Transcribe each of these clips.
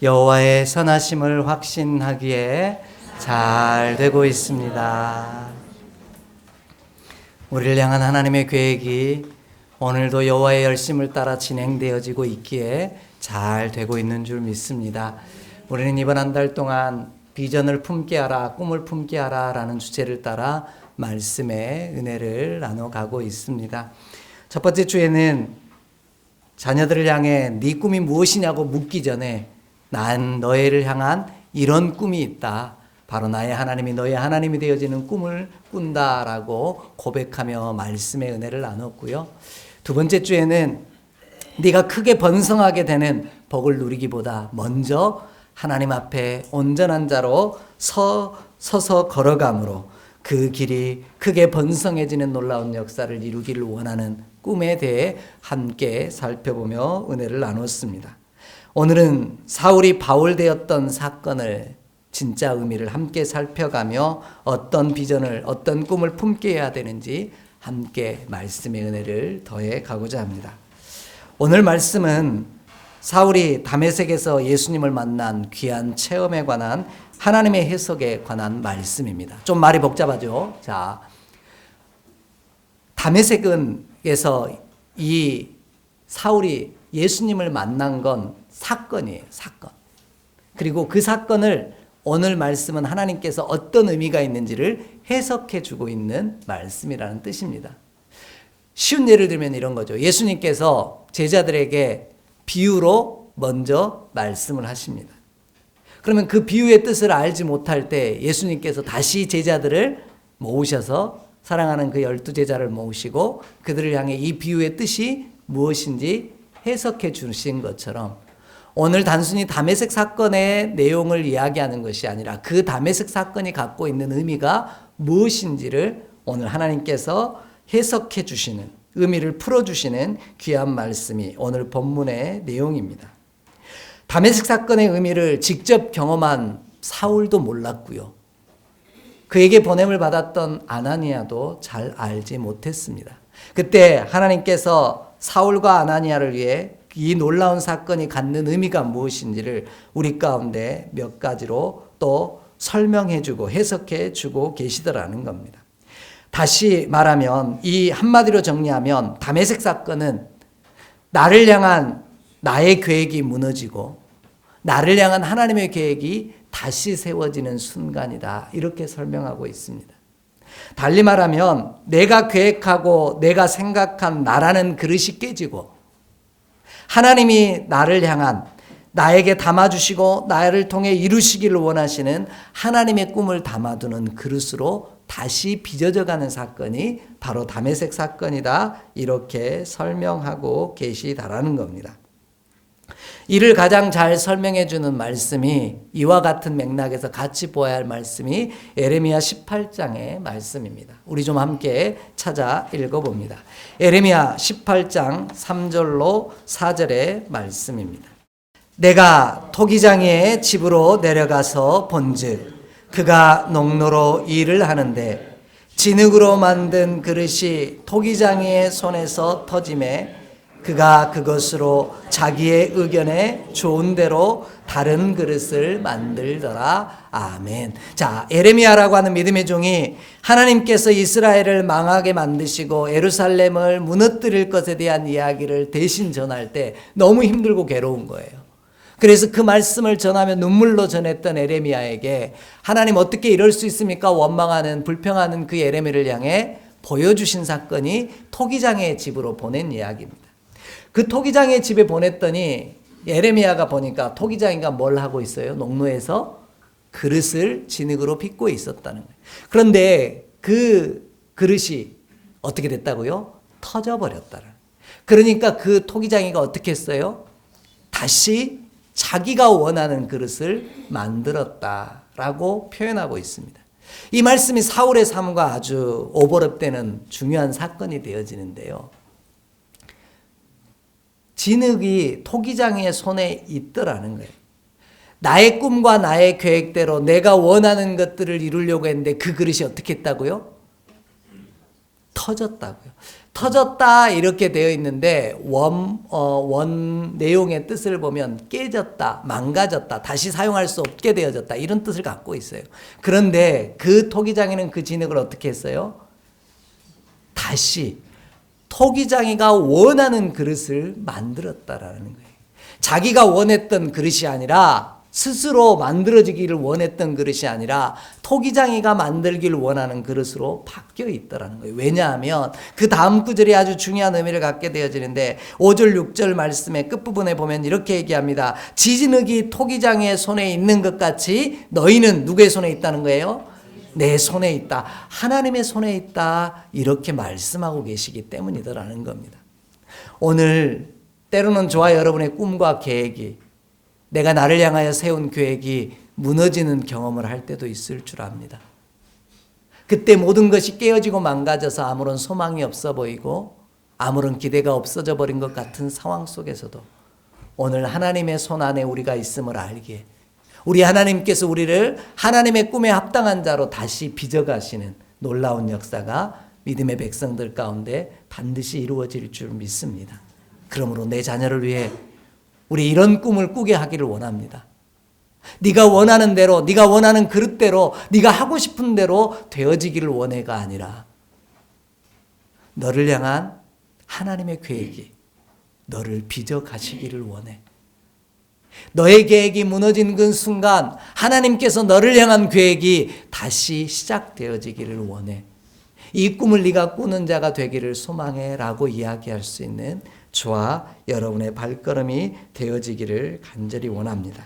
여호와의 선하심을 확신하기에 잘 되고 있습니다. 우리를 향한 하나님의 계획이 오늘도 여호와의 열심을 따라 진행되어지고 있기에 잘 되고 있는 줄 믿습니다. 우리는 이번 한 달 동안 비전을 품게 하라, 꿈을 품게 하라 라는 주제를 따라 말씀의 은혜를 나눠가고 있습니다. 첫 번째 주에는 자녀들을 향해 네 꿈이 무엇이냐고 묻기 전에 난 너희를 향한 이런 꿈이 있다. 바로 나의 하나님이 너의 하나님이 되어지는 꿈을 꾼다라고 고백하며 말씀의 은혜를 나눴고요. 두 번째 주에는 네가 크게 번성하게 되는 복을 누리기보다 먼저 하나님 앞에 온전한 자로 서서 걸어감으로 그 길이 크게 번성해지는 놀라운 역사를 이루기를 원하는 꿈에 대해 함께 살펴보며 은혜를 나눴습니다. 오늘은 사울이 바울 되었던 사건을 진짜 의미를 함께 살펴가며 어떤 비전을, 어떤 꿈을 품게 해야 되는지 함께 말씀의 은혜를 더해 가고자 합니다. 오늘 말씀은 사울이 다메섹에서 예수님을 만난 귀한 체험에 관한 하나님의 해석에 관한 말씀입니다. 좀 말이 복잡하죠? 자, 다메섹에서 이 사울이 예수님을 만난 건 사건이에요. 사건. 그리고 그 사건을 오늘 말씀은 하나님께서 어떤 의미가 있는지를 해석해 주고 있는 말씀이라는 뜻입니다. 쉬운 예를 들면 이런 거죠. 예수님께서 제자들에게 비유로 먼저 말씀을 하십니다. 그러면 그 비유의 뜻을 알지 못할 때 예수님께서 다시 제자들을 모으셔서 사랑하는 그 12제자를 모으시고 그들을 향해 이 비유의 뜻이 무엇인지 해석해 주신 것처럼 오늘 단순히 다메섹 사건의 내용을 이야기하는 것이 아니라 그 다메섹 사건이 갖고 있는 의미가 무엇인지를 오늘 하나님께서 해석해 주시는, 의미를 풀어주시는 귀한 말씀이 오늘 본문의 내용입니다. 다메섹 사건의 의미를 직접 경험한 사울도 몰랐고요. 그에게 보냄을 받았던 아나니아도 잘 알지 못했습니다. 그때 하나님께서 사울과 아나니아를 위해 이 놀라운 사건이 갖는 의미가 무엇인지를 우리 가운데 몇 가지로 또 설명해 주고 해석해 주고 계시더라는 겁니다. 다시 말하면 이 한마디로 정리하면 다메섹 사건은 나를 향한 나의 계획이 무너지고 나를 향한 하나님의 계획이 다시 세워지는 순간이다. 이렇게 설명하고 있습니다. 달리 말하면 내가 계획하고 내가 생각한 나라는 그릇이 깨지고 하나님이 나를 향한 나에게 담아주시고 나를 통해 이루시기를 원하시는 하나님의 꿈을 담아두는 그릇으로 다시 빚어져가는 사건이 바로 다메섹 사건이다. 이렇게 설명하고 계시다라는 겁니다. 이를 가장 잘 설명해 주는 말씀이 이와 같은 맥락에서 같이 보아야 할 말씀이 예레미야 18장의 말씀입니다. 우리 좀 함께 찾아 읽어봅니다. 예레미야 18장 3절로 4절의 말씀입니다. 내가 토기장이의 집으로 내려가서 본즉 그가 농로로 일을 하는데 진흙으로 만든 그릇이 토기장이의 손에서 터짐에 그가 그것으로 자기의 의견에 좋은 대로 다른 그릇을 만들더라. 아멘. 자, 예레미야라고 하는 믿음의 종이 하나님께서 이스라엘을 망하게 만드시고 예루살렘을 무너뜨릴 것에 대한 이야기를 대신 전할 때 너무 힘들고 괴로운 거예요. 그래서 그 말씀을 전하며 눈물로 전했던 예레미야에게 하나님 어떻게 이럴 수 있습니까? 원망하는 불평하는 그 예레미야를 향해 보여주신 사건이 토기장의 집으로 보낸 이야기입니다. 그 토기장의 집에 보냈더니 예레미야가 보니까 토기장이가 뭘 하고 있어요? 농로에서 그릇을 진흙으로 빚고 있었다는 거예요. 그런데 그 그릇이 어떻게 됐다고요? 터져버렸다는. 그러니까 그 토기장이가 어떻게 했어요? 다시 자기가 원하는 그릇을 만들었다라고 표현하고 있습니다. 이 말씀이 사울의 삶과 아주 오버랩되는 중요한 사건이 되어지는데요. 진흙이 토기장이의 손에 있더라는 거예요. 나의 꿈과 나의 계획대로 내가 원하는 것들을 이루려고 했는데 그 그릇이 어떻게 했다고요? 터졌다고요. 터졌다 이렇게 되어 있는데 원 내용의 뜻을 보면 깨졌다, 망가졌다, 다시 사용할 수 없게 되어졌다 이런 뜻을 갖고 있어요. 그런데 그 토기장이는 그 진흙을 어떻게 했어요? 다시 토기장이가 원하는 그릇을 만들었다라는 거예요. 자기가 원했던 그릇이 아니라 스스로 만들어지기를 원했던 그릇이 아니라 토기장이가 만들기를 원하는 그릇으로 바뀌어 있더라는 거예요. 왜냐하면 그 다음 구절이 아주 중요한 의미를 갖게 되어지는데 5절 6절 말씀의 끝부분에 보면 이렇게 얘기합니다. 지진흙이 토기장의 손에 있는 것 같이 너희는 누구의 손에 있다는 거예요? 내 손에 있다. 하나님의 손에 있다. 이렇게 말씀하고 계시기 때문이더라는 겁니다. 오늘 때로는 저와 여러분의 꿈과 계획이 내가 나를 향하여 세운 계획이 무너지는 경험을 할 때도 있을 줄 압니다. 그때 모든 것이 깨어지고 망가져서 아무런 소망이 없어 보이고 아무런 기대가 없어져 버린 것 같은 상황 속에서도 오늘 하나님의 손 안에 우리가 있음을 알기에 우리 하나님께서 우리를 하나님의 꿈에 합당한 자로 다시 빚어가시는 놀라운 역사가 믿음의 백성들 가운데 반드시 이루어질 줄 믿습니다. 그러므로 내 자녀를 위해 우리 이런 꿈을 꾸게 하기를 원합니다. 네가 원하는 대로, 네가 원하는 그릇대로, 네가 하고 싶은 대로 되어지기를 원해가 아니라 너를 향한 하나님의 계획이 너를 빚어 가시기를 원해. 너의 계획이 무너진 그 순간 하나님께서 너를 향한 계획이 다시 시작되어지기를 원해. 이 꿈을 네가 꾸는 자가 되기를 소망해 라고 이야기할 수 있는 저와 여러분의 발걸음이 되어지기를 간절히 원합니다.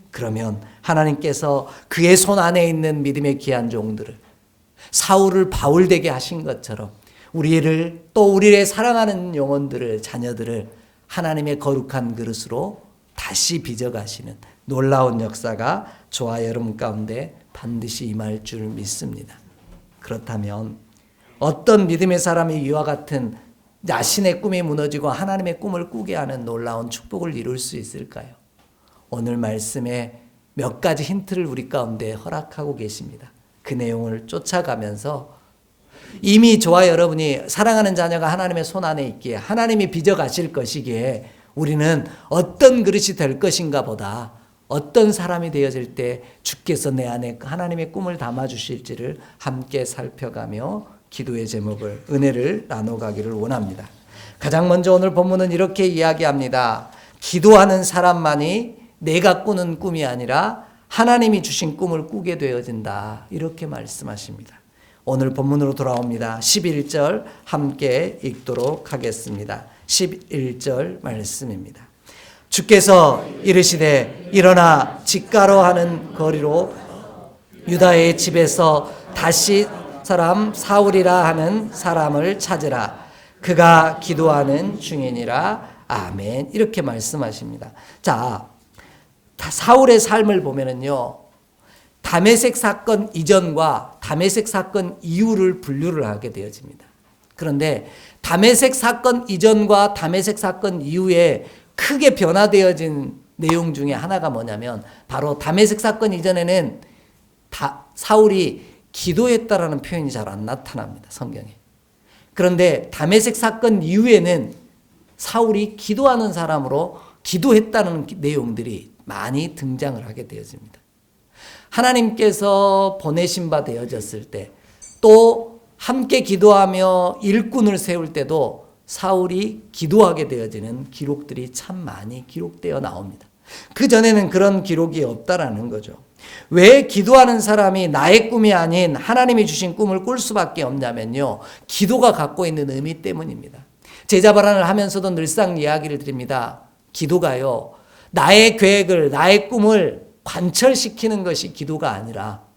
그러면 하나님께서 그의 손 안에 있는 믿음의 귀한 종들을 사울을 바울 되게 하신 것처럼 우리를 또 우리의 사랑하는 영혼들을 자녀들을 하나님의 거룩한 그릇으로 다시 빚어가시는 놀라운 역사가 저와 여러분 가운데 반드시 임할 줄 믿습니다. 그렇다면 어떤 믿음의 사람이 이와 같은 자신의 꿈이 무너지고 하나님의 꿈을 꾸게 하는 놀라운 축복을 이룰 수 있을까요? 오늘 말씀에 몇 가지 힌트를 우리 가운데 허락하고 계십니다. 그 내용을 쫓아가면서 이미 저와 여러분이 사랑하는 자녀가 하나님의 손 안에 있기에 하나님이 빚어가실 것이기에 우리는 어떤 그릇이 될 것인가 보다 어떤 사람이 되어질 때 주께서 내 안에 하나님의 꿈을 담아주실지를 함께 살펴가며 기도의 제목을 은혜를 나눠가기를 원합니다. 가장 먼저 오늘 본문은 이렇게 이야기합니다. 기도하는 사람만이 내가 꾸는 꿈이 아니라 하나님이 주신 꿈을 꾸게 되어진다. 이렇게 말씀하십니다. 오늘 본문으로 돌아옵니다. 11절 함께 읽도록 하겠습니다. 11절 말씀입니다. 주께서 이르시되 일어나 직가로 하는 거리로 유다의 집에서 다시 사람 사울이라 하는 사람을 찾으라. 그가 기도하는 중이니라. 아멘. 이렇게 말씀하십니다. 자, 사울의 삶을 보면은요, 다메섹 사건 이전과 다메섹 사건 이후를 분류를 하게 되어집니다. 그런데 다메섹 사건 이전과 다메섹 사건 이후에 크게 변화되어진 내용 중에 하나가 뭐냐면 바로 다메섹 사건 이전에는 사울이 기도했다라는 표현이 잘 안 나타납니다. 성경에. 그런데 다메섹 사건 이후에는 사울이 기도하는 사람으로 기도했다는 내용들이 많이 등장을 하게 되어집니다. 하나님께서 보내신 바 되어졌을 때 또 함께 기도하며 일꾼을 세울 때도 사울이 기도하게 되어지는 기록들이 참 많이 기록되어 나옵니다. 그전에는 그런 기록이 없다라는 거죠. 왜 기도하는 사람이 나의 꿈이 아닌 하나님이 주신 꿈을 꿀 수밖에 없냐면요, 기도가 갖고 있는 의미 때문입니다. 제자발언을 하면서도 늘상 이야기를 드립니다. 기도가요, 나의 계획을, 나의 꿈을 관철시키는 것이 기도가 아니라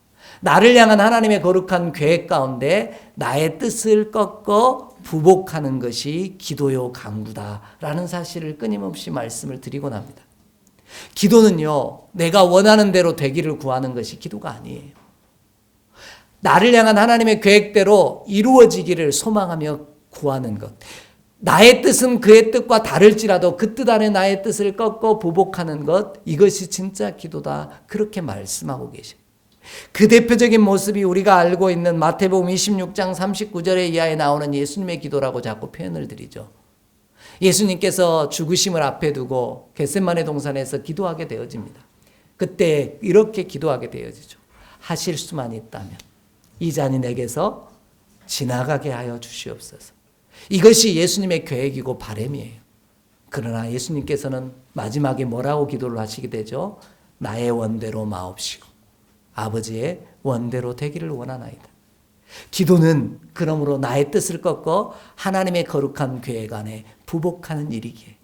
나를 향한 하나님의 거룩한 계획 가운데 나의 뜻을 꺾어 부복하는 것이 기도요 강구다라는 사실을 끊임없이 말씀을 드리곤 합니다. 기도는요, 내가 원하는 대로 되기를 구하는 것이 기도가 아니에요. 나를 향한 하나님의 계획대로 이루어지기를 소망하며 구하는 것. 나의 뜻은 그의 뜻과 다를지라도 그 뜻 안에 나의 뜻을 꺾어 보복하는 것, 이것이 진짜 기도다. 그렇게 말씀하고 계십니다. 그 대표적인 모습이 우리가 알고 있는 마태복음 26장 39절에 이하에 나오는 예수님의 기도라고 자꾸 표현을 드리죠. 예수님께서 죽으심을 앞에 두고 겟세마네 동산에서 기도하게 되어집니다. 그때 이렇게 기도하게 되어지죠. 하실 수만 있다면 이 잔이 내게서 지나가게 하여 주시옵소서. 이것이 예수님의 계획이고 바람이에요. 그러나 예수님께서는 마지막에 뭐라고 기도를 하시게 되죠? 나의 원대로 마옵시고 아버지의 원대로 되기를 원하나이다. 기도는 그러므로 나의 뜻을 꺾고 하나님의 거룩한 계획 안에 부복하는 일이기에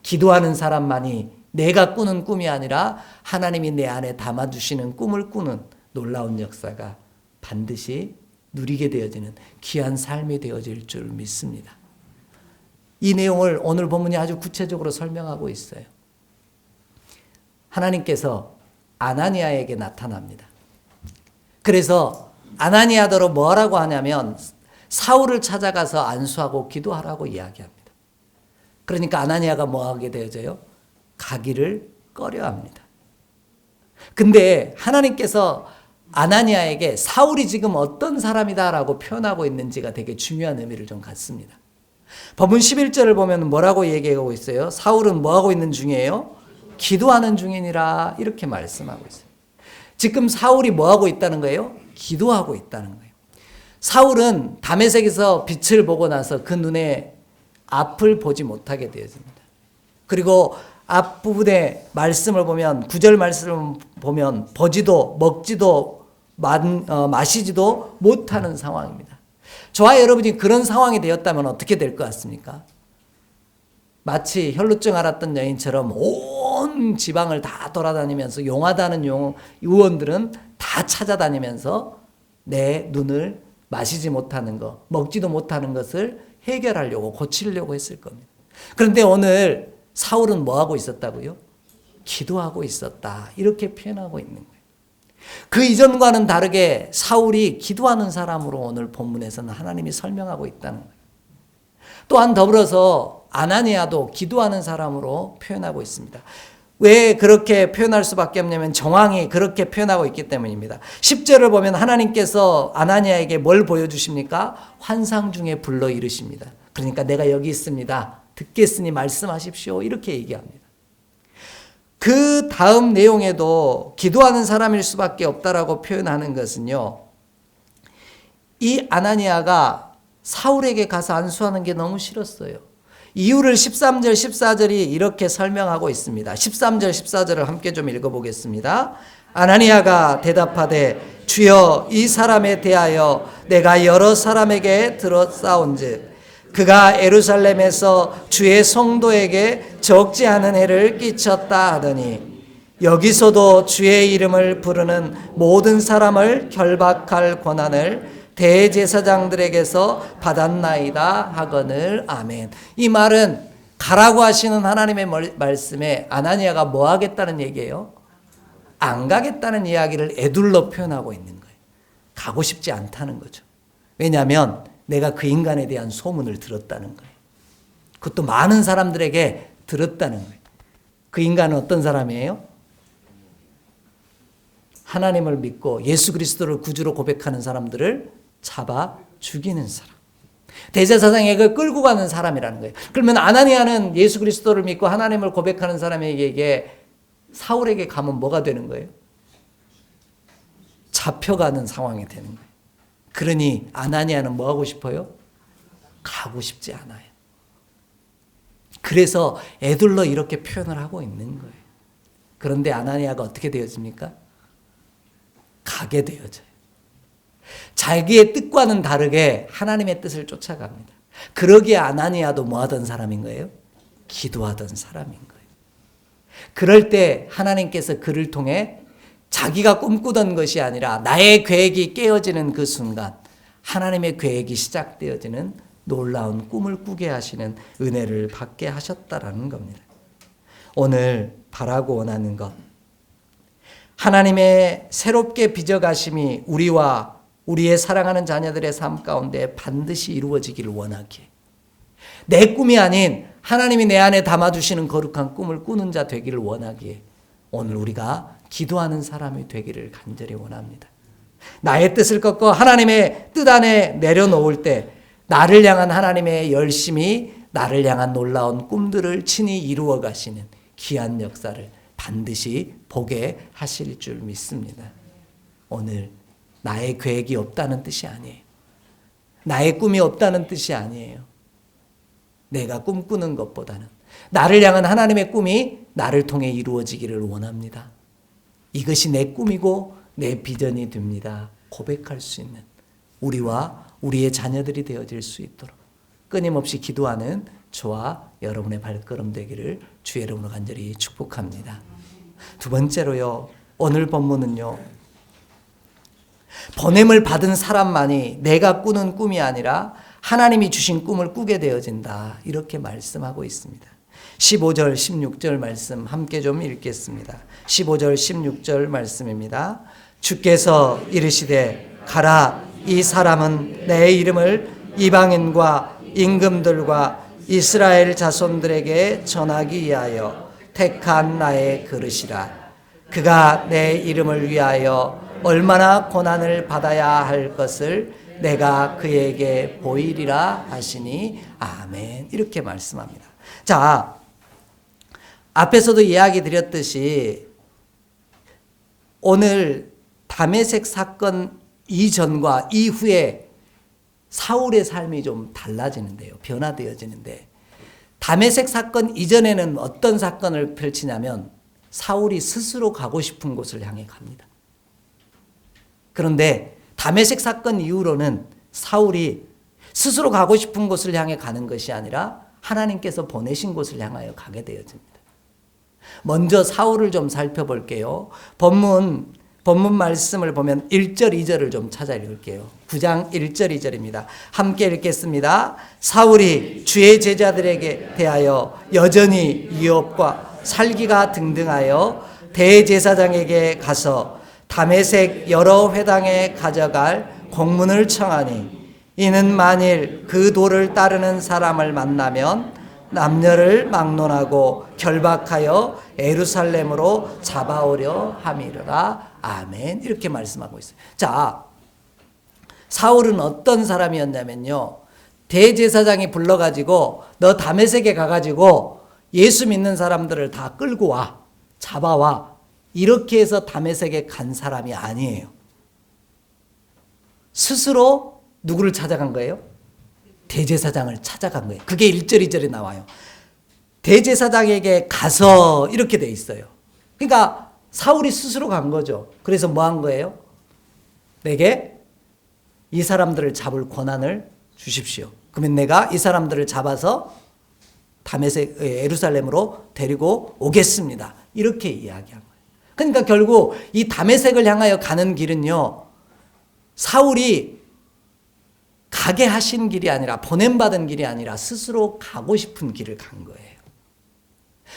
기도하는 사람만이 내가 꾸는 꿈이 아니라 하나님이 내 안에 담아주시는 꿈을 꾸는 놀라운 역사가 반드시 누리게 되어지는 귀한 삶이 되어질 줄 믿습니다. 이 내용을 오늘 본문이 아주 구체적으로 설명하고 있어요. 하나님께서 아나니아에게 나타납니다. 그래서 아나니아더러 뭐라고 하냐면 사울을 찾아가서 안수하고 기도하라고 이야기합니다. 그러니까 아나니아가 뭐 하게 되어져요? 가기를 꺼려합니다. 근데 하나님께서 아나니아에게 사울이 지금 어떤 사람이다라고 표현하고 있는지가 되게 중요한 의미를 좀 갖습니다. 본문 11절을 보면 뭐라고 얘기하고 있어요? 사울은 뭐 하고 있는 중이에요? 기도하는 중이니라 이렇게 말씀하고 있어요. 지금 사울이 뭐 하고 있다는 거예요? 기도하고 있다는 거예요. 사울은 다메섹에서 빛을 보고 나서 그 눈에 앞을 보지 못하게 되어집니다. 그리고 앞부분의 말씀을 보면 9절 말씀을 보면 보지도 먹지도 마시지도 못하는 상황입니다. 저와 여러분이 그런 상황이 되었다면 어떻게 될 것 같습니까? 마치 혈루증 앓았던 여인처럼 온 지방을 다 돌아다니면서 용하다는 의원들은 다 찾아다니면서 내 눈을 마시지 못하는 것, 먹지도 못하는 것을 해결하려고 고치려고 했을 겁니다. 그런데 오늘 사울은 뭐 하고 있었다고요? 기도하고 있었다. 이렇게 표현하고 있는 거예요. 그 이전과는 다르게 사울이 기도하는 사람으로 오늘 본문에서는 하나님이 설명하고 있다는 거예요. 또한 더불어서 아나니아도 기도하는 사람으로 표현하고 있습니다. 왜 그렇게 표현할 수밖에 없냐면 정황이 그렇게 표현하고 있기 때문입니다. 10절을 보면 하나님께서 아나니아에게 뭘 보여주십니까? 환상 중에 불러 이르십니다. 그러니까 내가 여기 있습니다. 듣겠으니 말씀하십시오. 이렇게 얘기합니다. 그 다음 내용에도 기도하는 사람일 수밖에 없다라고 표현하는 것은요. 이 아나니아가 사울에게 가서 안수하는 게 너무 싫었어요. 이유를 13절, 14절이 이렇게 설명하고 있습니다. 13절, 14절을 함께 좀 읽어보겠습니다. 아나니아가 대답하되 주여 이 사람에 대하여 내가 여러 사람에게 들었사온즉 그가 예루살렘에서 주의 성도에게 적지 않은 해를 끼쳤다 하더니 여기서도 주의 이름을 부르는 모든 사람을 결박할 권한을 대제사장들에게서 받았나이다 하거늘 아멘. 이 말은 가라고 하시는 하나님의 말씀에 아나니아가 뭐 하겠다는 얘기예요? 안 가겠다는 이야기를 애둘러 표현하고 있는 거예요. 가고 싶지 않다는 거죠. 왜냐하면 내가 그 인간에 대한 소문을 들었다는 거예요. 그것도 많은 사람들에게 들었다는 거예요. 그 인간은 어떤 사람이에요? 하나님을 믿고 예수 그리스도를 구주로 고백하는 사람들을 잡아 죽이는 사람. 대제사장에게 끌고 가는 사람이라는 거예요. 그러면 아나니아는 예수 그리스도를 믿고 하나님을 고백하는 사람에게 사울에게 가면 뭐가 되는 거예요? 잡혀가는 상황이 되는 거예요. 그러니 아나니아는 뭐 하고 싶어요? 가고 싶지 않아요. 그래서 애둘러 이렇게 표현을 하고 있는 거예요. 그런데 아나니아가 어떻게 되어집니까? 가게 되어져요. 자기의 뜻과는 다르게 하나님의 뜻을 쫓아갑니다. 그러기에 아나니아도 뭐 하던 사람인 거예요? 기도하던 사람인 거예요. 그럴 때 하나님께서 그를 통해 자기가 꿈꾸던 것이 아니라 나의 계획이 깨어지는 그 순간 하나님의 계획이 시작되어지는 놀라운 꿈을 꾸게 하시는 은혜를 받게 하셨다라는 겁니다. 오늘 바라고 원하는 것, 하나님의 새롭게 빚어가심이 우리와 우리의 사랑하는 자녀들의 삶 가운데 반드시 이루어지기를 원하기에 내 꿈이 아닌 하나님이 내 안에 담아주시는 거룩한 꿈을 꾸는 자 되기를 원하기에 오늘 우리가 기도하는 사람이 되기를 간절히 원합니다. 나의 뜻을 꺾고 하나님의 뜻 안에 내려놓을 때 나를 향한 하나님의 열심이 나를 향한 놀라운 꿈들을 친히 이루어 가시는 귀한 역사를 반드시 보게 하실 줄 믿습니다. 오늘 나의 계획이 없다는 뜻이 아니에요. 나의 꿈이 없다는 뜻이 아니에요. 내가 꿈꾸는 것보다는 나를 향한 하나님의 꿈이 나를 통해 이루어지기를 원합니다. 이것이 내 꿈이고 내 비전이 됩니다. 고백할 수 있는 우리와 우리의 자녀들이 되어질 수 있도록 끊임없이 기도하는 저와 여러분의 발걸음 되기를 주의 이름으로 간절히 축복합니다. 두 번째로요. 오늘 본문은요. 보냄을 받은 사람만이 내가 꾸는 꿈이 아니라 하나님이 주신 꿈을 꾸게 되어진다. 이렇게 말씀하고 있습니다. 15절 16절 말씀 함께 좀 읽겠습니다. 15절 16절 말씀입니다. 주께서 이르시되 가라, 이 사람은 내 이름을 이방인과 임금들과 이스라엘 자손들에게 전하기 위하여 택한 나의 그릇이라. 그가 내 이름을 위하여 얼마나 고난을 받아야 할 것을 내가 그에게 보이리라 하시니 아멘. 이렇게 말씀합니다. 자, 앞에서도 이야기 드렸듯이 오늘 다메섹 사건 이전과 이후에 사울의 삶이 좀 달라지는데요. 변화되어지는데 다메섹 사건 이전에는 어떤 사건을 펼치냐면 사울이 스스로 가고 싶은 곳을 향해 갑니다. 그런데 다메섹 사건 이후로는 사울이 스스로 가고 싶은 곳을 향해 가는 것이 아니라 하나님께서 보내신 곳을 향하여 가게 되어집니다. 먼저 사울을 좀 살펴볼게요. 본문 말씀을 보면 1절, 2절을 좀 찾아 읽을게요. 9장 1절, 2절입니다. 함께 읽겠습니다. 사울이 주의 제자들에게 대하여 여전히 유업과 살기가 등등하여 대제사장에게 가서 다메섹 여러 회당에 가져갈 공문을 청하니 이는 만일 그 도를 따르는 사람을 만나면 남녀를 막론하고 결박하여 예루살렘으로 잡아오려 함이라. 아멘. 이렇게 말씀하고 있어요. 자, 사울은 어떤 사람이었냐면요. 대제사장이 불러가지고 너 다메섹에 가가지고 예수 믿는 사람들을 다 끌고 와. 잡아와. 이렇게 해서 다메섹에 간 사람이 아니에요. 스스로 누구를 찾아간 거예요? 대제사장을 찾아간 거예요. 그게 1절, 2절에 나와요. 대제사장에게 가서 이렇게 돼 있어요. 그러니까 사울이 스스로 간 거죠. 그래서 뭐 한 거예요? 내게 이 사람들을 잡을 권한을 주십시오. 그러면 내가 이 사람들을 잡아서 다메섹 예루살렘으로 데리고 오겠습니다. 이렇게 이야기한 거예요. 그러니까 결국 이 다메섹을 향하여 가는 길은요. 사울이 가게 하신 길이 아니라 보냄받은 길이 아니라 스스로 가고 싶은 길을 간 거예요.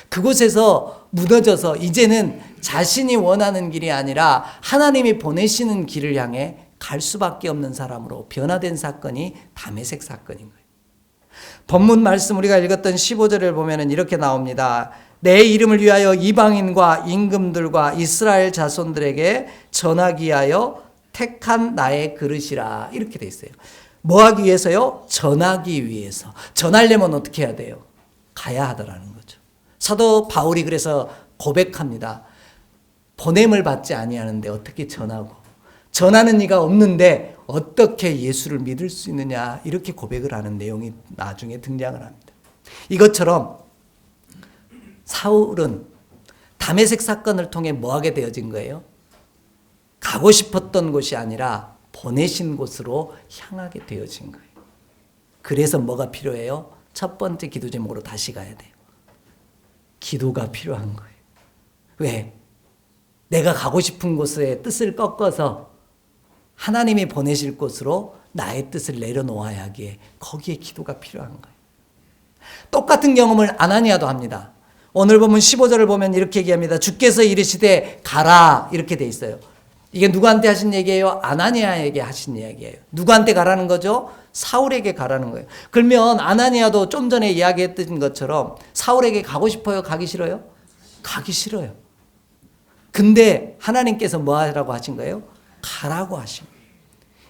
그곳에서 무너져서 이제는 자신이 원하는 길이 아니라 하나님이 보내시는 길을 향해 갈 수밖에 없는 사람으로 변화된 사건이 다메섹 사건인 거예요. 본문 말씀 우리가 읽었던 15절을 보면 이렇게 나옵니다. 내 이름을 위하여 이방인과 임금들과 이스라엘 자손들에게 전하기 위하여 택한 나의 그릇이라. 이렇게 돼 있어요. 뭐 하기 위해서요? 전하기 위해서. 전하려면 어떻게 해야 돼요? 가야 하더라는 거죠. 사도 바울이 그래서 고백합니다. 보냄을 받지 아니하는데 어떻게 전하고 전하는 이가 없는데 어떻게 예수를 믿을 수 있느냐 이렇게 고백을 하는 내용이 나중에 등장을 합니다. 이것처럼 사울은 다메섹 사건을 통해 뭐 하게 되어진 거예요? 가고 싶었던 곳이 아니라 보내신 곳으로 향하게 되어진 거예요. 그래서 뭐가 필요해요? 첫 번째 기도 제목으로 다시 가야 돼요. 기도가 필요한 거예요. 왜? 내가 가고 싶은 곳의 뜻을 꺾어서 하나님이 보내실 곳으로 나의 뜻을 내려놓아야 하기에 거기에 기도가 필요한 거예요. 똑같은 경험을 아나니아도 합니다. 오늘 보면 15절을 보면 이렇게 얘기합니다. 주께서 이르시되 가라 이렇게 돼 있어요. 이게 누구한테 하신 얘기예요? 아나니아에게 하신 얘기예요. 누구한테 가라는 거죠? 사울에게 가라는 거예요. 그러면 아나니아도 좀 전에 이야기했던 것처럼 사울에게 가고 싶어요? 가기 싫어요? 가기 싫어요. 근데 하나님께서 뭐 하라고 하신 거예요? 가라고 하신 거예요.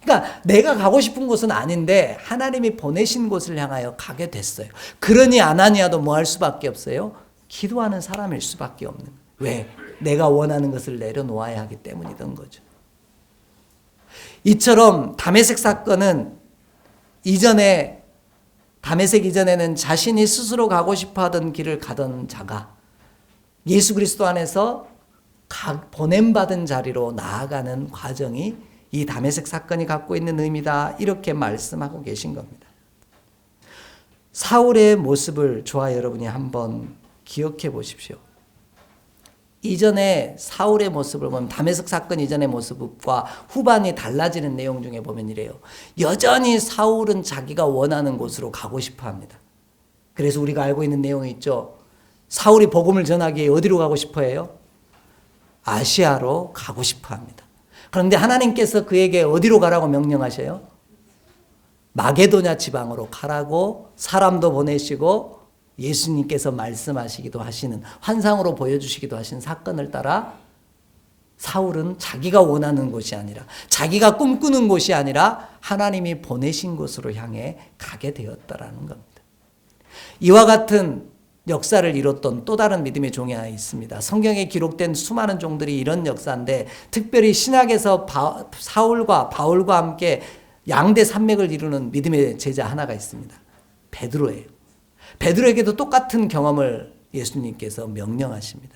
그러니까 내가 가고 싶은 곳은 아닌데 하나님이 보내신 곳을 향하여 가게 됐어요. 그러니 아나니아도 뭐 할 수밖에 없어요? 기도하는 사람일 수밖에 없는 거예요. 왜? 내가 원하는 것을 내려놓아야 하기 때문이던 거죠. 이처럼 다메섹 사건은 다메섹 이전에는 자신이 스스로 가고 싶어 하던 길을 가던 자가 예수 그리스도 안에서 보냄받은 자리로 나아가는 과정이 이 다메섹 사건이 갖고 있는 의미다. 이렇게 말씀하고 계신 겁니다. 사울의 모습을 저와 여러분이 한번 기억해 보십시오. 이전에 사울의 모습을 보면 다메섹 사건 이전의 모습과 후반이 달라지는 내용 중에 보면 이래요. 여전히 사울은 자기가 원하는 곳으로 가고 싶어 합니다. 그래서 우리가 알고 있는 내용이 있죠. 사울이 복음을 전하기에 어디로 가고 싶어 해요? 아시아로 가고 싶어 합니다. 그런데 하나님께서 그에게 어디로 가라고 명령하셔요? 마게도냐 지방으로 가라고 사람도 보내시고 예수님께서 말씀하시기도 하시는, 환상으로 보여주시기도 하신 사건을 따라 사울은 자기가 원하는 곳이 아니라, 자기가 꿈꾸는 곳이 아니라 하나님이 보내신 곳으로 향해 가게 되었다라는 겁니다. 이와 같은 역사를 이뤘던 또 다른 믿음의 종이 하나 있습니다. 성경에 기록된 수많은 종들이 이런 역사인데, 특별히 신약에서 사울과 바울과 함께 양대 산맥을 이루는 믿음의 제자 하나가 있습니다. 베드로예요. 베드로에게도 똑같은 경험을 예수님께서 명령하십니다.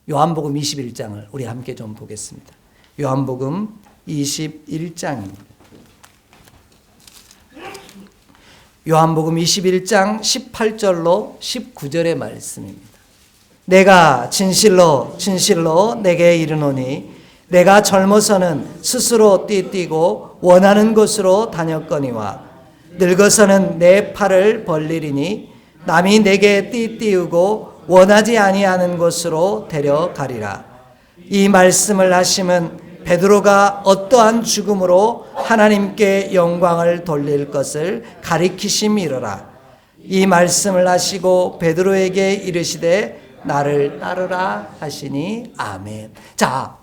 요한복음 21장을 우리 함께 좀 보겠습니다. 요한복음 21장입니다. 요한복음 21장 18절로 19절의 말씀입니다. 내가 진실로 진실로 내게 이르노니 내가 젊어서는 스스로 띠뛰고 원하는 곳으로 다녔거니와 늙어서는 내 팔을 벌리리니 남이 내게 띠띠우고 원하지 아니하는 곳으로 데려가리라. 이 말씀을 하심은 베드로가 어떠한 죽음으로 하나님께 영광을 돌릴 것을 가리키심이로라. 이 말씀을 하시고 베드로에게 이르시되 나를 따르라 하시니 아멘. 자,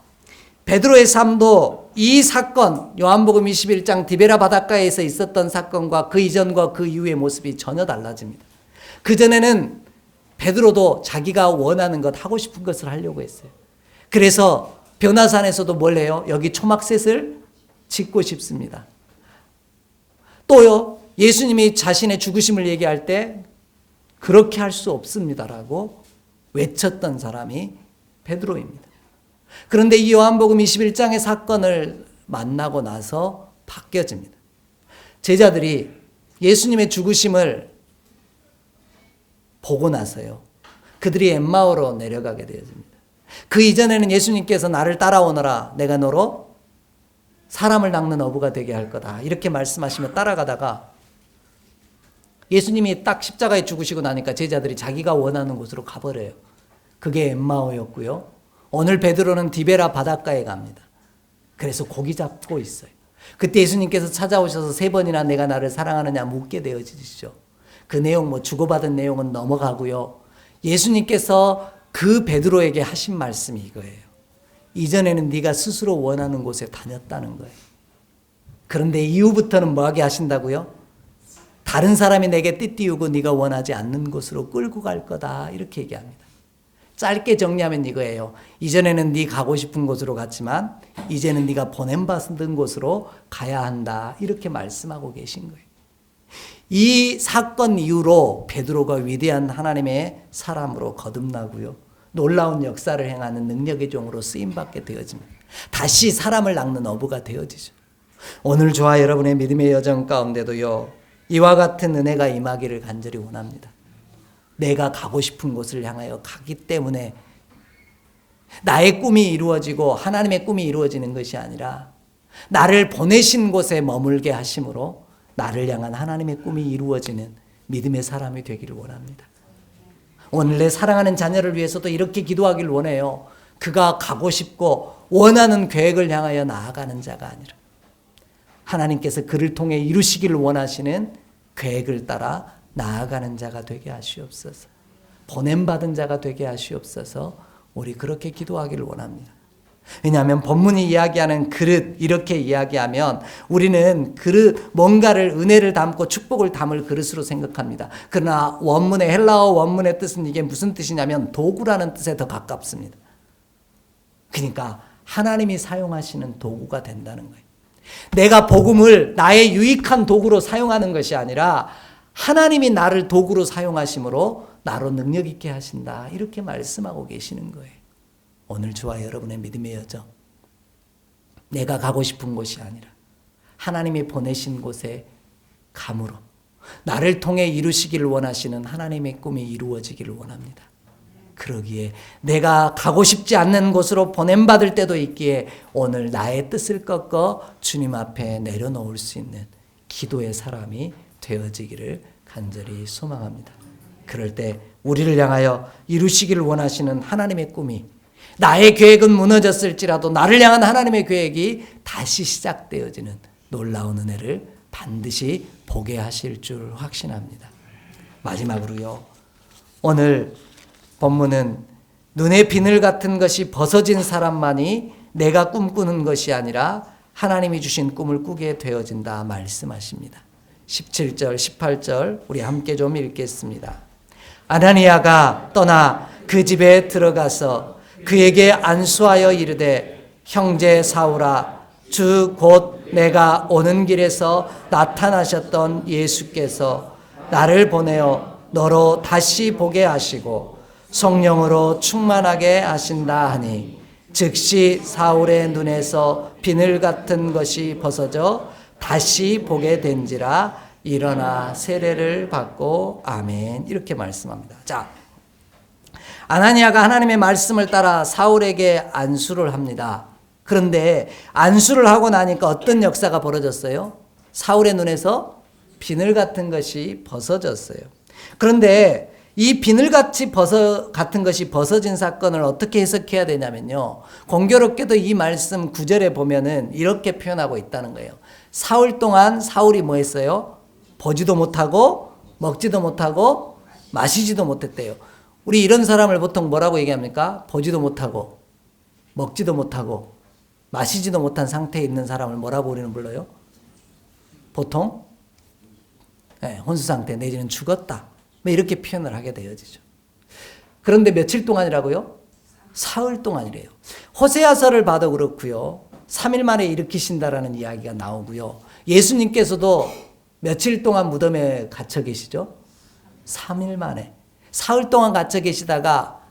베드로의 삶도 이 사건, 요한복음 21장 디베라 바닷가에서 있었던 사건과 그 이전과 그 이후의 모습이 전혀 달라집니다. 그전에는 베드로도 자기가 원하는 것, 하고 싶은 것을 하려고 했어요. 그래서 변화산에서도 뭘 해요? 여기 초막셋을 짓고 싶습니다. 또요, 예수님이 자신의 죽으심을 얘기할 때 그렇게 할 수 없습니다라고 외쳤던 사람이 베드로입니다. 그런데 이 요한복음 21장의 사건을 만나고 나서 바뀌어집니다. 제자들이 예수님의 죽으심을 보고 나서요, 그들이 엠마오로 내려가게 되어집니다. 그 이전에는 예수님께서 나를 따라오너라, 내가 너로 사람을 낚는 어부가 되게 할 거다, 이렇게 말씀하시며 따라가다가 예수님이 딱 십자가에 죽으시고 나니까 제자들이 자기가 원하는 곳으로 가버려요. 그게 엠마오였고요. 오늘 베드로는 디베라 바닷가에 갑니다. 그래서 고기 잡고 있어요. 그때 예수님께서 찾아오셔서 3번이나 내가 나를 사랑하느냐 묻게 되어지시죠. 그 내용 주고받은 내용은 넘어가고요. 예수님께서 그 베드로에게 하신 말씀이 이거예요. 이전에는 네가 스스로 원하는 곳에 다녔다는 거예요. 그런데 이후부터는 뭐하게 하신다고요? 다른 사람이 내게 띠띠우고 네가 원하지 않는 곳으로 끌고 갈 거다, 이렇게 얘기합니다. 짧게 정리하면 이거예요. 이전에는 네 가고 싶은 곳으로 갔지만 이제는 네가 보냄받은 곳으로 가야 한다, 이렇게 말씀하고 계신 거예요. 이 사건 이후로 베드로가 위대한 하나님의 사람으로 거듭나고요, 놀라운 역사를 행하는 능력의 종으로 쓰임받게 되어집니다. 다시 사람을 낚는 어부가 되어지죠. 오늘 저와 여러분의 믿음의 여정 가운데도요, 이와 같은 은혜가 임하기를 간절히 원합니다. 내가 가고 싶은 곳을 향하여 가기 때문에 나의 꿈이 이루어지고 하나님의 꿈이 이루어지는 것이 아니라 나를 보내신 곳에 머물게 하심으로 나를 향한 하나님의 꿈이 이루어지는 믿음의 사람이 되기를 원합니다. 오늘 내 사랑하는 자녀를 위해서도 이렇게 기도하기를 원해요. 그가 가고 싶고 원하는 계획을 향하여 나아가는 자가 아니라 하나님께서 그를 통해 이루시기를 원하시는 계획을 따라 나아가는 자가 되게 하시옵소서. 보냄받은 자가 되게 하시옵소서. 우리 그렇게 기도하기를 원합니다. 왜냐하면 본문이 이야기하는 그릇, 이렇게 이야기하면 우리는 그릇, 뭔가를 은혜를 담고 축복을 담을 그릇으로 생각합니다. 그러나 원문의 헬라어 원문의 뜻은 이게 무슨 뜻이냐면 도구라는 뜻에 더 가깝습니다. 그러니까 하나님이 사용하시는 도구가 된다는 거예요. 내가 복음을 나의 유익한 도구로 사용하는 것이 아니라 하나님이 나를 도구로 사용하심으로 나로 능력 있게 하신다. 이렇게 말씀하고 계시는 거예요. 오늘 저와 여러분의 믿음의 여정, 내가 가고 싶은 곳이 아니라 하나님이 보내신 곳에 감으로 나를 통해 이루시기를 원하시는 하나님의 꿈이 이루어지기를 원합니다. 그러기에 내가 가고 싶지 않는 곳으로 보냄받을 때도 있기에 오늘 나의 뜻을 꺾어 주님 앞에 내려놓을 수 있는 기도의 사람이 되어지기를 간절히 소망합니다. 그럴 때 우리를 향하여 이루시기를 원하시는 하나님의 꿈이, 나의 계획은 무너졌을지라도 나를 향한 하나님의 계획이 다시 시작되어지는 놀라운 은혜를 반드시 보게 하실 줄 확신합니다. 마지막으로요, 오늘 본문은 눈의 비늘 같은 것이 벗어진 사람만이 내가 꿈꾸는 것이 아니라 하나님이 주신 꿈을 꾸게 되어진다 말씀하십니다. 17절, 18절 우리 함께 좀 읽겠습니다. 아나니아가 떠나 그 집에 들어가서 그에게 안수하여 이르되, 형제 사울아, 주 곧 내가 오는 길에서 나타나셨던 예수께서 나를 보내어 너로 다시 보게 하시고 성령으로 충만하게 하신다 하니, 즉시 사울의 눈에서 비늘 같은 것이 벗어져 다시 보게 된지라. 일어나 세례를 받고 아멘. 이렇게 말씀합니다. 자, 아나니아가 하나님의 말씀을 따라 사울에게 안수를 합니다. 그런데 안수를 하고 나니까 어떤 역사가 벌어졌어요? 사울의 눈에서 비늘 같은 것이 벗어졌어요. 그런데 이 비늘같이 같은 것이 벗어진 사건을 어떻게 해석해야 되냐면요, 공교롭게도 이 말씀 9절에 보면은 이렇게 표현하고 있다는 거예요. 사흘 동안 사울이 뭐 했어요? 보지도 못하고 먹지도 못하고 마시지도 못했대요. 우리 이런 사람을 보통 뭐라고 얘기합니까? 보지도 못하고 먹지도 못하고 마시지도 못한 상태에 있는 사람을 뭐라고 우리는 불러요? 보통 혼수 상태 내지는 죽었다, 이렇게 표현을 하게 되어지죠. 그런데 며칠 동안이라고요? 사흘 동안이래요. 호세아서를 봐도 그렇고요, 3일 만에 일으키신다라는 이야기가 나오고요, 예수님께서도 며칠 동안 무덤에 갇혀 계시죠? 3일 만에. 사흘 동안 갇혀 계시다가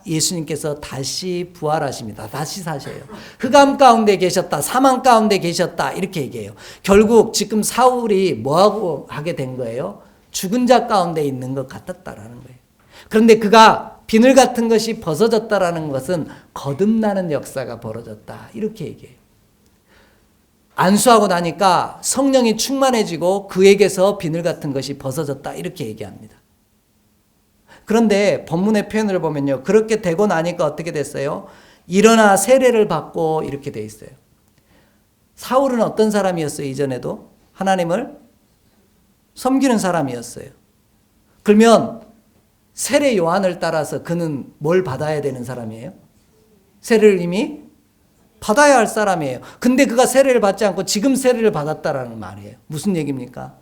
예수님께서 다시 부활하십니다. 다시 사셔요. 흑암 가운데 계셨다, 사망 가운데 계셨다, 이렇게 얘기해요. 결국 지금 사울이 뭐하고 하게 된 거예요? 죽은 자 가운데 있는 것 같았다라는 거예요. 그런데 그가 비늘 같은 것이 벗어졌다라는 것은 거듭나는 역사가 벌어졌다, 이렇게 얘기해요. 안수하고 나니까 성령이 충만해지고 그에게서 비늘 같은 것이 벗어졌다, 이렇게 얘기합니다. 그런데 본문의 표현을 보면요, 그렇게 되고 나니까 어떻게 됐어요? 일어나 세례를 받고 이렇게 돼 있어요. 사울은 어떤 사람이었어요? 이전에도 하나님을 섬기는 사람이었어요. 그러면 세례 요한을 따라서 그는 뭘 받아야 되는 사람이에요? 세례를 이미 받아야 할 사람이에요. 근데 그가 세례를 받지 않고 지금 세례를 받았다라는 말이에요. 무슨 얘기입니까?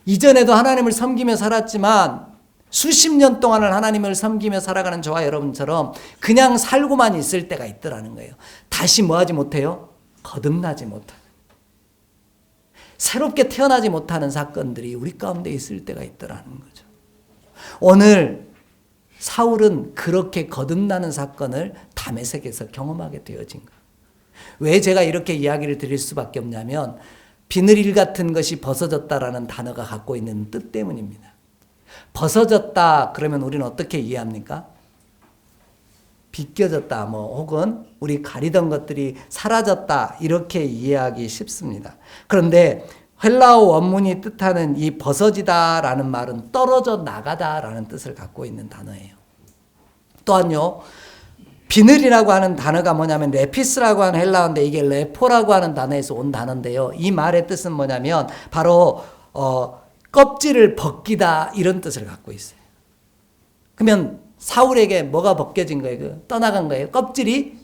이전에도 하나님을 섬기며 살았지만 수십 년 동안을 하나님을 섬기며 살아가는 저와 여러분처럼 그냥 살고만 있을 때가 있더라는 거예요. 다시 뭐 하지 못해요? 거듭나지 못하는, 새롭게 태어나지 못하는 사건들이 우리 가운데 있을 때가 있더라는 거죠. 오늘 사울은 그렇게 거듭나는 사건을 다메섹에서 경험하게 되어진 거예요. 왜 제가 이렇게 이야기를 드릴 수밖에 없냐면, 비늘일 같은 것이 벗어졌다라는 단어가 갖고 있는 뜻 때문입니다. 벗어졌다 그러면 우리는 어떻게 이해합니까? 비껴졌다, 혹은 우리 가리던 것들이 사라졌다, 이렇게 이해하기 쉽습니다. 그런데 헬라어 원문이 뜻하는 이 벗어지다라는 말은 떨어져 나가다라는 뜻을 갖고 있는 단어예요. 또한요, 비늘이라고 하는 단어가 뭐냐면 레피스라고 하는 헬라어인데 이게 레포라고 하는 단어에서 온 단어인데요, 이 말의 뜻은 뭐냐면 바로 껍질을 벗기다, 이런 뜻을 갖고 있어요. 그러면 사울에게 뭐가 벗겨진 거예요? 떠나간 거예요. 껍질이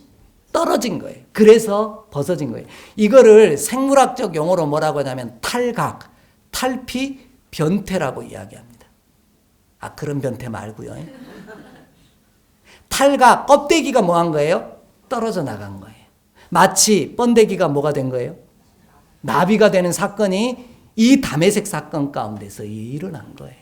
떨어진 거예요. 그래서 벗어진 거예요. 이거를 생물학적 용어로 뭐라고 하냐면 탈각, 탈피, 변태라고 이야기합니다. 그런 변태 말고요. 탈각, 껍데기가 뭐 한 거예요? 떨어져 나간 거예요. 마치 번데기가 뭐가 된 거예요? 나비가 되는 사건이 이 다메섹 사건 가운데서 일어난 거예요.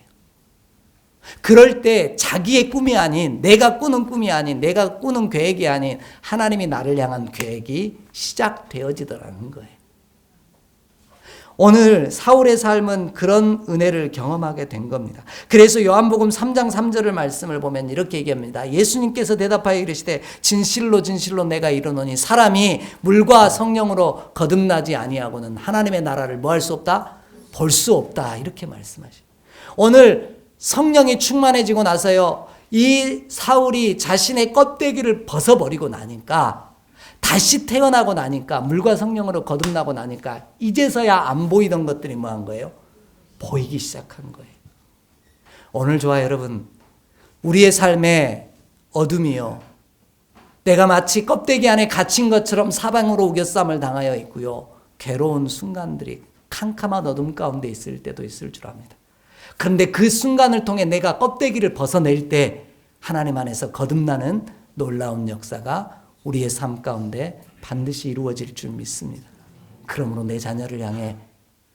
그럴 때 자기의 꿈이 아닌, 내가 꾸는 꿈이 아닌, 내가 꾸는 계획이 아닌 하나님이 나를 향한 계획이 시작되어지더라는 거예요. 오늘 사울의 삶은 그런 은혜를 경험하게 된 겁니다. 그래서 요한복음 3장 3절을 말씀을 보면 이렇게 얘기합니다. 예수님께서 대답하여 이르시되 진실로 진실로 내가 이르노니 사람이 물과 성령으로 거듭나지 아니하고는 하나님의 나라를 뭐 할 수 없다? 볼 수 없다. 이렇게 말씀하시죠. 오늘 성령이 충만해지고 나서요, 이 사울이 자신의 껍데기를 벗어버리고 나니까, 다시 태어나고 나니까, 물과 성령으로 거듭나고 나니까 이제서야 안 보이던 것들이 뭐 한 거예요? 보이기 시작한 거예요. 오늘 저와 여러분, 우리의 삶에 어둠이요, 내가 마치 껍데기 안에 갇힌 것처럼 사방으로 우겨쌈을 당하여 있고요, 괴로운 순간들이 캄캄한 어둠 가운데 있을 때도 있을 줄 압니다. 그런데 그 순간을 통해 내가 껍데기를 벗어낼 때 하나님 안에서 거듭나는 놀라운 역사가 우리의 삶 가운데 반드시 이루어질 줄 믿습니다. 그러므로 내 자녀를 향해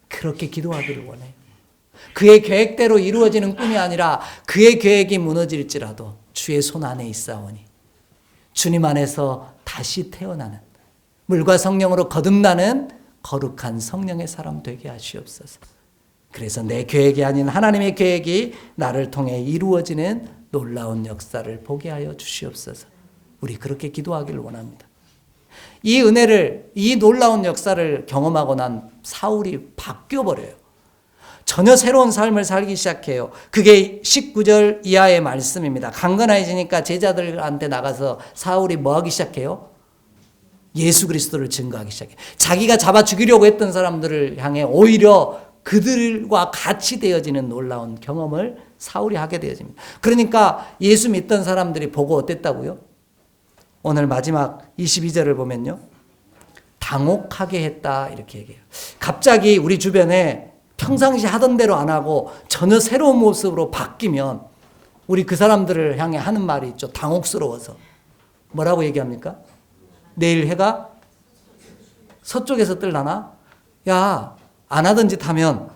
그렇게 기도하기를 원해요. 그의 계획대로 이루어지는 꿈이 아니라 그의 계획이 무너질지라도 주의 손 안에 있사오니 주님 안에서 다시 태어나는, 물과 성령으로 거듭나는 거룩한 성령의 사람 되게 하시옵소서. 그래서 내 계획이 아닌 하나님의 계획이 나를 통해 이루어지는 놀라운 역사를 보게 하여 주시옵소서. 우리 그렇게 기도하기를 원합니다. 이 은혜를, 이 놀라운 역사를 경험하고 난 사울이 바뀌어버려요. 전혀 새로운 삶을 살기 시작해요. 그게 19절 이하의 말씀입니다. 강건해지니까 제자들한테 나가서 사울이 뭐 하기 시작해요? 예수 그리스도를 증거하기 시작해요. 자기가 잡아 죽이려고 했던 사람들을 향해 오히려 그들과 같이 되어지는 놀라운 경험을 사울이 하게 되어집니다. 그러니까 예수 믿던 사람들이 보고 어땠다고요? 오늘 마지막 22절을 보면요, 당혹하게 했다 이렇게 얘기해요. 갑자기 우리 주변에 평상시 하던 대로 안 하고 전혀 새로운 모습으로 바뀌면 우리 그 사람들을 향해 하는 말이 있죠. 당혹스러워서. 뭐라고 얘기합니까? 내일 해가 서쪽에서 뜰라나? 야, 안 하던 짓 하면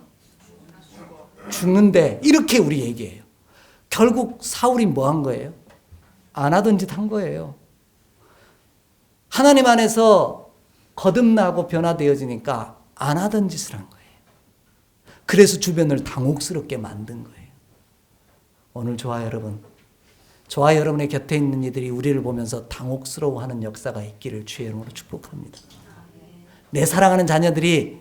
죽는데, 이렇게 우리 얘기해요. 결국 사울이 뭐 한 거예요? 안 하던 짓 한 거예요. 하나님 안에서 거듭나고 변화되어지니까 안 하던 짓을 한 거예요. 그래서 주변을 당혹스럽게 만든 거예요. 오늘 저와 여러분, 저와 여러분의 곁에 있는 이들이 우리를 보면서 당혹스러워하는 역사가 있기를 주의 이름으로 축복합니다. 내 사랑하는 자녀들이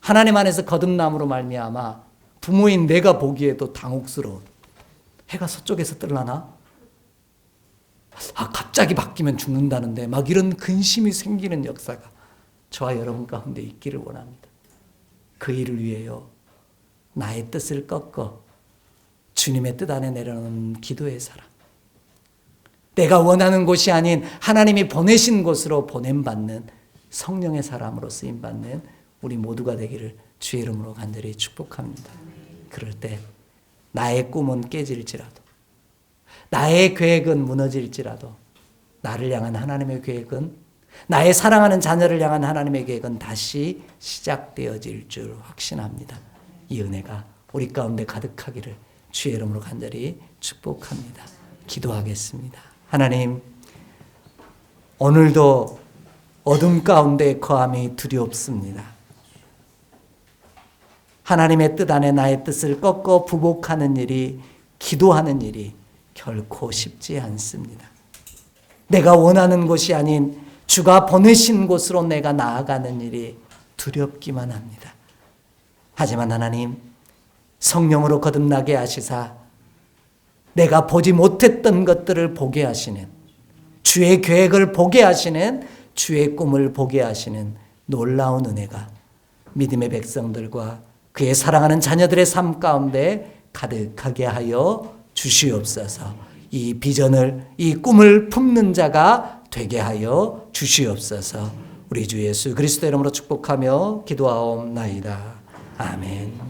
하나님 안에서 거듭남으로 말미암아 부모인 내가 보기에도 당혹스러운, 해가 서쪽에서 뜰라나? 갑자기 바뀌면 죽는다는데 막 이런 근심이 생기는 역사가 저와 여러분 가운데 있기를 원합니다. 그 일을 위해요, 나의 뜻을 꺾어 주님의 뜻 안에 내려놓는 기도의 사람, 내가 원하는 곳이 아닌 하나님이 보내신 곳으로 보냄받는 성령의 사람으로 쓰임받는 우리 모두가 되기를 주의 이름으로 간절히 축복합니다. 그럴 때 나의 꿈은 깨질지라도, 나의 계획은 무너질지라도 나를 향한 하나님의 계획은, 나의 사랑하는 자녀를 향한 하나님의 계획은 다시 시작되어질 줄 확신합니다. 이 은혜가 우리 가운데 가득하기를 주의 이름으로 간절히 축복합니다. 기도하겠습니다. 하나님, 오늘도 어둠 가운데 거함이 두렵습니다. 하나님의 뜻 안에 나의 뜻을 꺾어 부복하는 일이, 기도하는 일이 결코 쉽지 않습니다. 내가 원하는 곳이 아닌 주가 보내신 곳으로 내가 나아가는 일이 두렵기만 합니다. 하지만 하나님, 성령으로 거듭나게 하시사 내가 보지 못했던 것들을 보게 하시는, 주의 계획을 보게 하시는, 주의 꿈을 보게 하시는 놀라운 은혜가 믿음의 백성들과 그의 사랑하는 자녀들의 삶 가운데 가득하게 하여 주시옵소서. 이 비전을, 이 꿈을 품는 자가 되게 하여 주시옵소서. 우리 주 예수 그리스도 이름으로 축복하며 기도하옵나이다. 아멘.